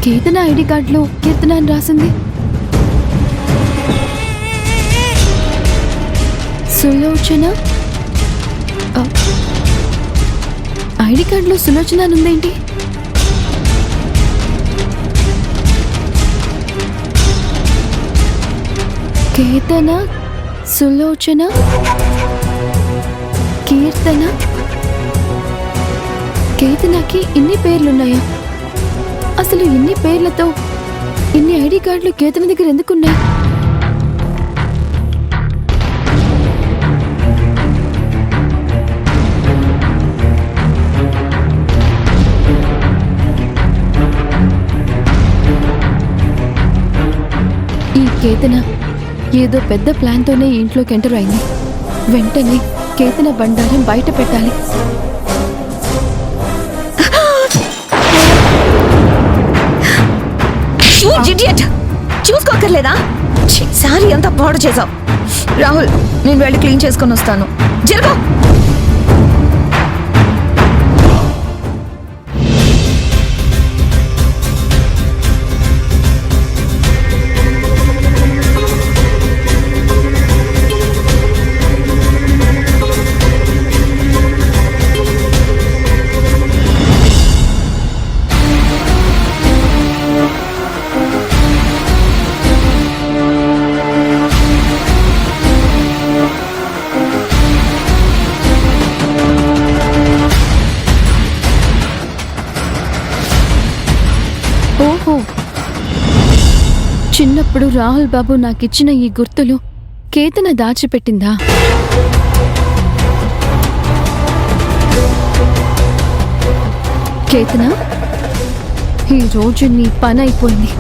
Ketana ID కార్డులో కీర్తన అని రాసింది. సులోచన ఐడి కార్డులో సులోచన అని ఉందేంటి? కేతన, సులోచన, కీర్తన. కేతనకి ఇన్ని పేర్లున్నాయా? అసలు ఇన్ని పేర్లతో ఇన్ని ఐడి కార్డులు కేతన దగ్గర ఎందుకున్నాయి? ఈ కేతన ఏదో పెద్ద ప్లాన్తోనే ఇంట్లోకి ఎంటర్ అయింది. వెంటనే కేతన బండారం బయట పెట్టాలి. చూసుకోకర్లేదా? సారీ అంతా పాడు చేసావు. రాహుల్, నేను వెళ్ళి క్లీన్ చేసుకొని వస్తాను. జరుగు. ఓహో, చిన్నప్పుడు రాహుల్ బాబు నాకిచ్చిన ఈ గుర్తులు కేతన దాచిపెట్టిందా? కేతన, ఈ రోజు నీ పని అయిపోయింది.